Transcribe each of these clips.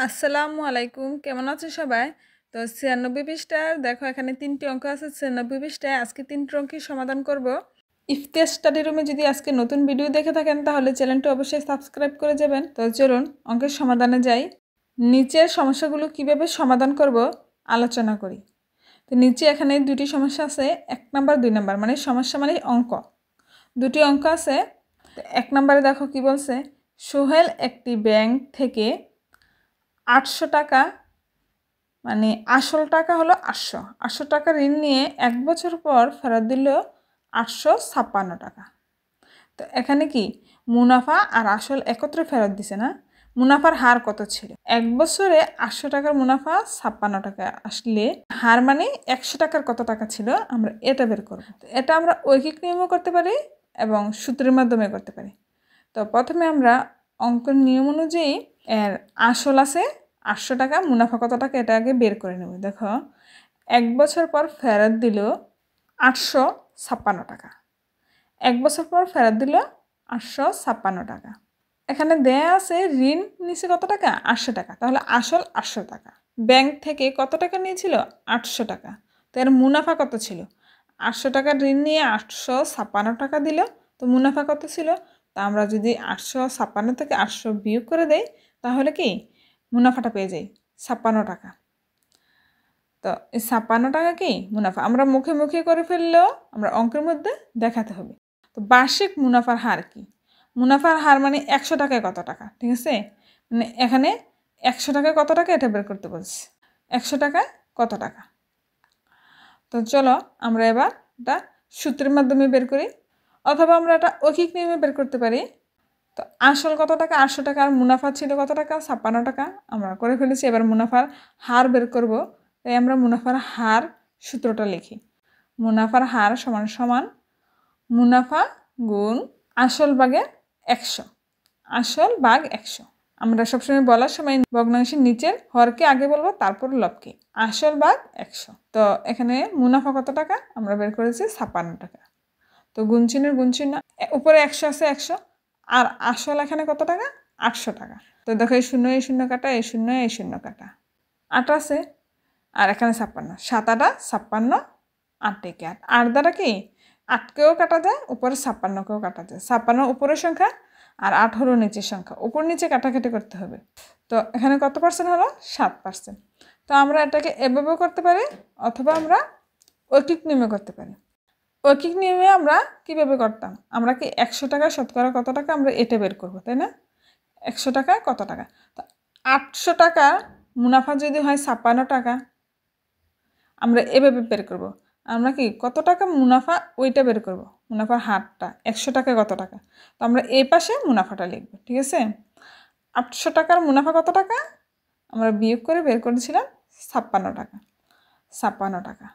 আসসালামু আলাইকুম, কেমন আছো সবাই? তো 96 পৃষ্ঠার দেখো এখানে 3টি অঙ্ক আছে। 96 পৃষ্ঠায় আজকে 3টি অঙ্কের সমাধান করব। ইফতেস স্টাডি রুমে যদি আজকে নতুন ভিডিও দেখে থাকেন তাহলে চ্যানেলটি অবশ্যই সাবস্ক্রাইব করে যাবেন। তো চলুন অঙ্কের সমাধানে যাই। নিচের সমস্যাগুলো কিভাবে সমাধান করব আলোচনা করি। তো নিচে এখানে দুটি সমস্যা আছে, 1 নাম্বার 2 নাম্বার, মানে সমস্যা মানে অঙ্ক। দুটি অঙ্ক আছে। তো 1 নাম্বারে দেখো কি বলছে, সোহেল একটি ব্যাংক থেকে 800 টাকা, মানে আসল টাকা হলো 800 টাকা ঋণ নিয়ে 1 বছর পর ফেরত দিল 856 টাকা। তো এখানে কি মুনাফা আর আসল একত্রে ফেরত দিছে না? মুনাফার হার কত ছিল? 1 বছরে 800 টাকার মুনাফা 56 টাকা আসলে হার মানে 100 টাকার কত টাকা ছিল, আমরা এটা বের করব। এটা আমরা ঐকিক নিয়মও করতে পারি এবং সূত্রের মাধ্যমে করতে পারি। তো প্রথমে আমরা অঙ্কের নিয়ম অনুযায়ী এর আসল আছে 800 টাকা, মুনাফা কত টাকা এটা আগে বের করে নেব। দেখো 1 বছর পর ফেরত দিল 856 টাকা। 1 বছর পর ফেরত দিল 856 টাকা। এখানে দেয়া আছে ঋণ নিচে কত টাকা? 800 টাকা। তাহলে আসল 800 টাকা। ব্যাংক থেকে কত টাকা নিয়েছিল? 800 টাকা। তো এর মুনাফা কত ছিল? 800 টাকার ঋণ নিয়ে 856 টাকা দিল। তো মুনাফা কত ছিল? তা আমরা যদি 856 থেকে 800 বিয়োগ করে দেই তাহলে কি মুনাফাটা পেয়ে যাই 56 টাকা। তো এই 56 টাকা কি মুনাফা, আমরা মুখে মুখে করে ফেললেও আমরা অঙ্কের মধ্যে দেখাতে হবে। তো বার্ষিক মুনাফার হার কি? মুনাফার হার মানে 100 টাকায় কত টাকা, ঠিক আছে? মানে এখানে 100 টাকায় কত টাকা এটা বের করতে বলছি। 100 টাকায় কত টাকা? তো চলো আমরা এবার এটা সূত্রের মাধ্যমে বের করি, অথবা আমরা এটা ঐকিক নিয়মে বের করতে পারি। তো আসল কত টাকা? 800 টাকা। আর মুনাফা ছিল কত টাকা? 56 টাকা। আমরা করে ফেলেছি। এবার মুনাফার হার বের করব। তাই আমরা মুনাফার হার সূত্রটা লিখি। মুনাফার হার সমান সমান মুনাফা গুণ আসল ভাগের 100। আসল ভাগ 100। আমরা সবসময় বলার সময় ভগ্নাংশের নিচের হরকে আগে বলবো, তারপর লবকে। আসল ভাগ 100। তো এখানে মুনাফা কত টাকা আমরা বের করেছি? 56 টাকা। তো গুণচিহ্নের গুণচিহ্ন, উপরে 100 আছে 100, আর আসল এখানে কত টাকা? 800 টাকা। তো দেখো এই শূন্য কাটা, এই শূন্য কাটা, 8 আছে, আর এখানে 56। 7 8 56, 8 থেকে 8, 8 দ্বারা কি 8কেও কাটা যায়, উপরে 56কেও কাটা যায়। 56 উপরের সংখ্যা আর 8 হলো নিচের সংখ্যা, উপর নিচে কাটাকাটি করতে হবে। তো এখানে কত পার্সেন্ট হলো? 7%। তো আমরা এটাকে এভাবেও করতে পারি, অথবা আমরা ঐকিক নিয়মে করতে পারি। ঐকিক নিয়মে আমরা কিভাবে করতাম? আমরা কি 100 টাকা শতকরা কত টাকা আমরা এটা বের করবো, তাই না? 100 টাকায় কত টাকা? তো 800 টাকা মুনাফা যদি হয় 56 টাকা, আমরা এভাবে বের করব। আমরা কি কত টাকা মুনাফা ওইটা বের করব, মুনাফার হারটা 100 টাকায় কত টাকা। তো আমরা এই পাশে মুনাফাটা লিখব, ঠিক আছে? 800 টাকার মুনাফা কত টাকা? আমরা বিয়োগ করে বের করেছিলাম 56 টাকা। 56 টাকা।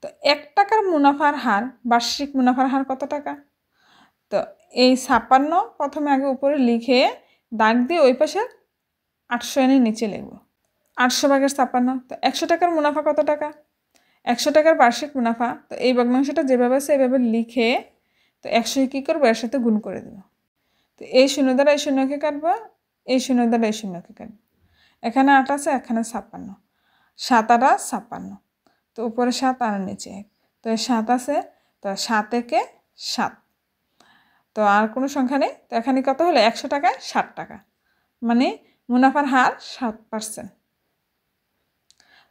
তো 1 টাকার মুনাফার হার, বার্ষিক মুনাফার হার কত টাকা? তো এই 56 প্রথমে আগে উপরে লিখে দাগ দিয়ে ওই পাশে 800 এনে নিচে লিখব। 800 ভাগের 56। তো 100 টাকার মুনাফা কত টাকা? 100 টাকার বার্ষিক মুনাফা। তো এই ভগ্নাংশটা যেভাবে আছে এভাবে লিখে তো 100 কী করবো? এর সাথে গুণ করে দেবো। তো এই শূন্য দ্বারা এই শূন্যকে কাটবো, এই শূন্য দ্বারা এই শূন্যকে কাটবো। এখানে 8 আছে, এখানে 56। 7 8 56। তো উপরে 7 আর নিচে 1। তো 7 আছে, তো 7 একে 7। তো আর কোনো সংখ্যা নেই। তো এখানে কত হলো? 100 টাকায় 60 টাকা, মানে মুনাফার হার 7%।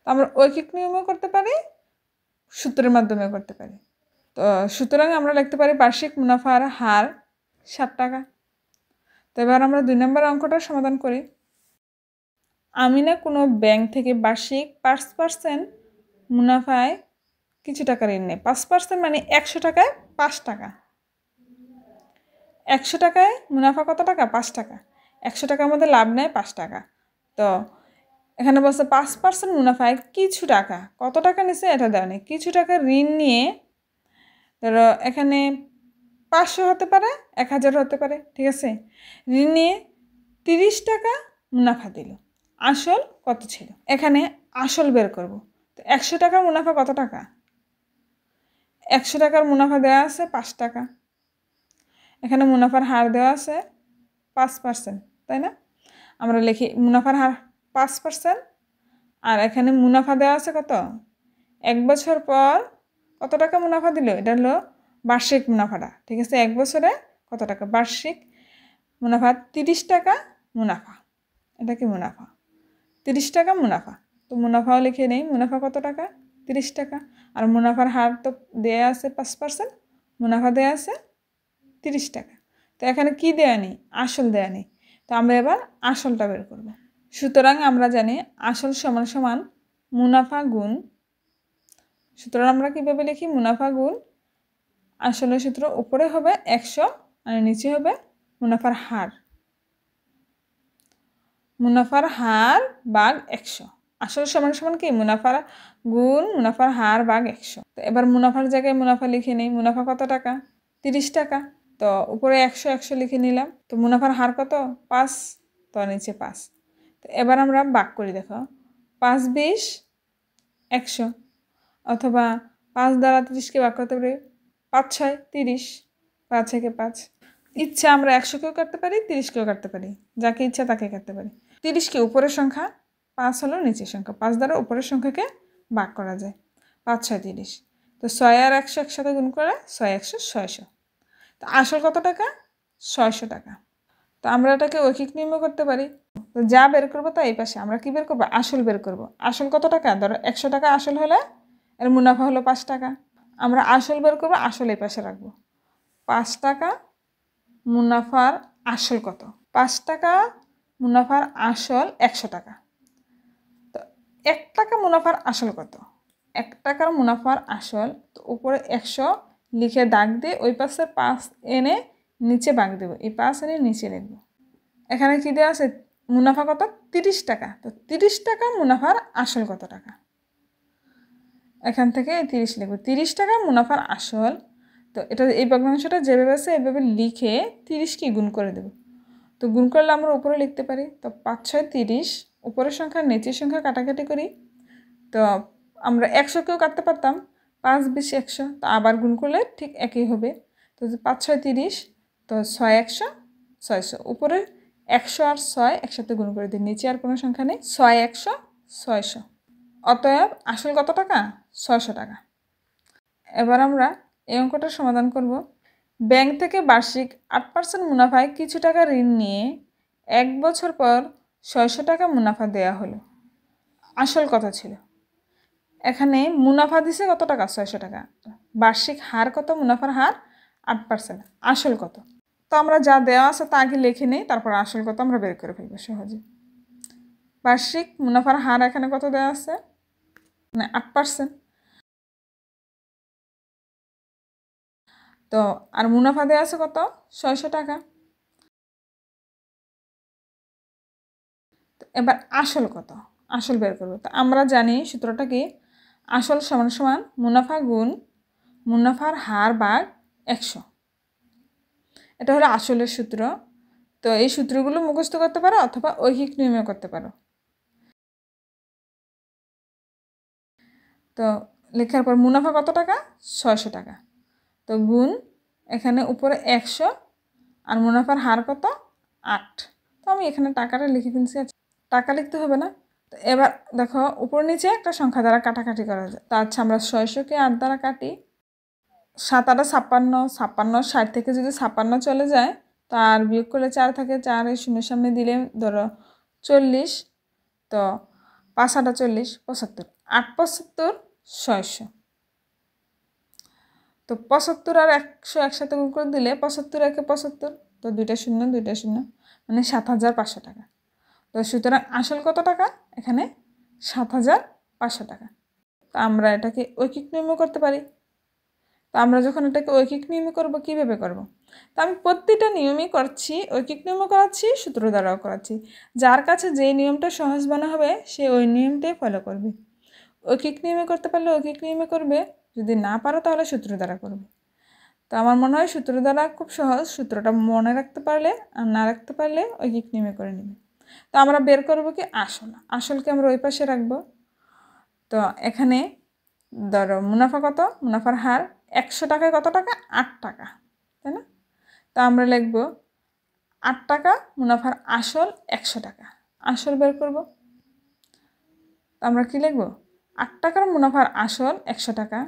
তো আমরা ঐকিক নিয়মেও করতে পারি, সূত্রের মাধ্যমে করতে পারি। তো সুতরাং আমরা লিখতে পারি বার্ষিক মুনাফার হার 60 টাকা। তো এবার আমরা 2 নম্বর অঙ্কটা সমাধান করি। আমিনা কোনো ব্যাংক থেকে বার্ষিক 5% মুনাফায় কিছু টাকা ঋণ নেয়। 5% মানে 100 টাকায় 5 টাকা। 100 টাকায় মুনাফা কত টাকা? 5 টাকা। 100 টাকার মধ্যে লাভ নেয় 5 টাকা। তো এখানে বলছে 5% মুনাফায় কিছু টাকা, কত টাকা নিচ্ছে এটা দেওয়া নেই। কিছু টাকা ঋণ নিয়ে, ধরো এখানে 500 হতে পারে, 1000 হতে পারে, ঠিক আছে? ঋণ নিয়ে 30 টাকা মুনাফা দিল। আসল কত ছিল? এখানে আসল বের করব। তো 100 টাকার মুনাফা কত টাকা? 100 টাকার মুনাফা দেওয়া আছে 5 টাকা। এখানে মুনাফার হার দেওয়া আছে 5%, তাই না? আমরা লিখি মুনাফার হার 5%, আর এখানে মুনাফা দেওয়া আছে কত, 1 বছর পর কত টাকা মুনাফা দিল, এটা হলো বার্ষিক মুনাফাটা। ঠিক আছে, 1 বছরে কত টাকা বার্ষিক মুনাফা, 30 টাকা মুনাফা। এটা কি মুনাফা, 30 টাকা মুনাফা। তো মুনাফাও লিখে নেই, মুনাফা কত টাকা, 30 টাকা। আর মুনাফার হার তো দেয়া আছে 5%, মুনাফা দেয়া আছে 30 টাকা। তো এখানে কি দেয়া নেই, আসল দেয়া নেই। তো আমরা এবার আসলটা বের করব। সুতরাং আমরা জানি আসল সমান সমান মুনাফা গুণ, সুতরাং আমরা কীভাবে লিখি, মুনাফা গুণ আসলের সূত্র, উপরে হবে 100 আর নিচে হবে মুনাফার হার, মুনাফার হার ভাগ 100। আসল সমান সমান কি, মুনাফার গুণ মুনাফার হার ভাগ 100। তো এবার মুনাফার জায়গায় মুনাফা লিখে নিই, মুনাফা কত টাকা, 30 টাকা। তো উপরে 100 লিখে নিলাম। তো মুনাফার হার কত, 5, তো নিচে 5। তো এবার আমরা ভাগ করি, দেখো 5 20 100, অথবা 5 দ্বারা 30কে ভাগ করতে পারি, 5 6 30, 5 6 5। ইচ্ছা আমরা 100কেও কাটতে পারি, 30কেও কাটতে পারি, যাকে ইচ্ছা তাকে কাটতে পারি। 30কে উপরের সংখ্যা, 5 হলো নিচের সংখ্যা, 5 দ্বারা উপরের সংখ্যাকে ভাগ করা যায়, 5 6 30। তো 6 আর 100 একসাথে গুণ করে 6 100 600। তো আসল কত টাকা, 600 টাকা। তো আমরা এটাকে ঐকিক নির্ণয় করতে পারি। তো যা বের করবো তা এই পাশে আমরা কি বের করবো, আসল বের করব। আসল কত টাকা, ধরো 100 টাকা আসল হলে এর মুনাফা হলো 5 টাকা। আমরা আসল বের করবো, আসল এই পাশে রাখবো। 5 টাকা মুনাফার আসল কত, 5 টাকা মুনাফার আসল 100 টাকা। তো 1 টাকা মুনাফার আসল কত, 1 টাকার মুনাফার আসল, তো উপরে 100 লিখে দাগ দিয়ে ওই পাশে 5 এনে নিচে ভাগ দেবো, এই 5 এনে নিচে লিখবো। এখানে কি দেওয়া আছে, মুনাফা কত, 30 টাকা। তো 30 টাকা মুনাফার আসল কত টাকা, এখান থেকে 30 লিখবো, 30 টাকা মুনাফার আসল। তো এটা এই ভগ্নাংশটা যেভাবে আছে এভাবে লিখে 30কে গুণ করে দেব। তো গুণ করলে আমরা উপরে লিখতে পারি। তো 5 6 30, উপরের সংখ্যা নিচের সংখ্যা কাটাকাটি করি। তো আমরা 100কেও কাটতে পারতাম, 5 20 100। তো আবার গুণ করলে ঠিক একই হবে। তো 5 6 30, তো 6 100 600, উপরে 100 আর 6 একসাথে গুণ করে দিই, নিচে আর কোনো সংখ্যা নেই, 6 100 600। অতএব আসল কত টাকা, 600 টাকা। এবার আমরা এই অঙ্কটার সমাধান করব। ব্যাংক থেকে বার্ষিক 8% মুনাফায় কিছু টাকা ঋণ নিয়ে 1 বছর পর 600 টাকা মুনাফা দেয়া হলো, আসল কত ছিল। এখানে মুনাফা দিছে কত টাকা, 600 টাকা। বার্ষিক হার কত, মুনাফার হার 8%, আসল কত। তো আমরা যা দেওয়া আছে তা আগে লিখে নেই, তারপর আসল কত আমরা বের করে ফেলবো সহজে। বার্ষিক মুনাফার হার এখানে কত দেওয়া আছে, মানে 8%। তো আর মুনাফা দেওয়া আছে কত, 600 টাকা। এবার আসল কত, আসল বের করবো। তো আমরা জানি সূত্রটা কি, আসল সমান সমান মুনাফা গুণ মুনাফার হার ভাগ 100। এটা হলো আসলের সূত্র। তো এই সূত্রগুলো মুখস্থ করতে পারো অথবা ঐহিক নির্ণয় করতে পারো। তো লেখার পর মুনাফা কত টাকা, 600 টাকা। তো গুণ এখানে উপরে 100 আর মুনাফার হার কত, 8। তো আমি এখানে টাকাটা লিখে ফেলছি, টাকা লিখতে হবে না। তো এবার দেখো উপর নিচে একটা সংখ্যা দ্বারা কাটাকাটি করা যায়। তো আচ্ছা আমরা 600কে 8 দ্বারা কাটি, 7 8 56, 56 60 থেকে যদি 56 চলে যায় তো আর বিয়োগ করলে 4 থাকে, 4 এই শূন্যের সামনে দিলে ধরো 40। তো 5 8 40 75, 8 75 600। তো 75 আর 100 একসাথে গুণ করে দিলে 75 একে 75, তো 2টা শূন্য 2টা শূন্য, মানে 7500 টাকা। তো সুতরাং আসল কত টাকা, এখানে 7500 টাকা। তো আমরা এটাকে ঐকিক নির্ণয় করতে পারি। তো আমরা যখন এটাকে ঐকিক নির্ণয় করব, কীভাবে করব, তো আমি প্রতিটা নিয়মই করছি, ঐকিক নিয়মও করাচ্ছি, সূত্র দ্বারাও করাচ্ছি। যার কাছে যে নিয়মটা সহজ মনে হবে সে ওই নিয়মটাই ফলো করবে। ঐকিক নিয়মে করতে পারলে ঐকিক নিয়মে করবে, যদি না পারো তাহলে সূত্র দ্বারা করবে। তো আমার মনে হয় সূত্র দ্বারা খুব সহজ, সূত্রটা মনে রাখতে পারলে আর না রাখতে পারলে ঐকিক নিয়মে করে নেবে। তো আমরা বের করবো কি আসল, আসলকে আমরা ওই পাশে রাখবো। তো এখানে ধরো মুনাফা কত, মুনাফার হার 100 টাকায় কত টাকা, 8 টাকা, তাই না। তো আমরা লিখব 8 টাকা মুনাফার আসল 100 টাকা। আসল বের করব, আমরা কি লিখব? 8 টাকার মুনাফার আসল 100 টাকা,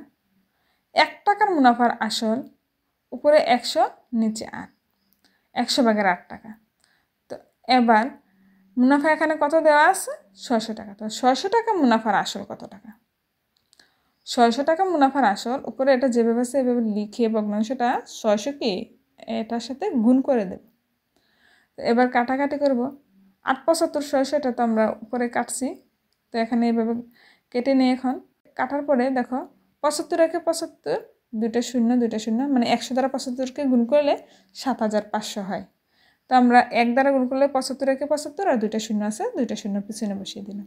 1 টাকার মুনাফার আসল, উপরে 100 নিচে 8, 100 ভাগের 8 টাকা। তো এবার মুনাফা এখানে কত দেওয়া আছে? 600 টাকা। তো 600 টাকা মুনাফার আসল কত টাকা? 600 টাকা মুনাফার আসল, উপরে এটা যেভাবে আছে এভাবে লিখে ভগ্নাংশটা 600 কি এটার সাথে গুণ করে দেব। এবার কাটাকাটি করব। 8 75 600, এটা তো আমরা উপরে কাটছি, তো এখানে এভাবে কেটে নিয়ে এখন কাটার পরে দেখো 75 রেখে 75, দুইটা শূন্য দুইটা শূন্য, মানে 100 দ্বারা 75কে গুণ করলে 7500 হয়। তো আমরা 1 দ্বারা গুণ করলে 75 রেখে 75, আর দুইটা শূন্য আছে, দুইটা শূন্য পিছনে বসিয়ে দিলাম।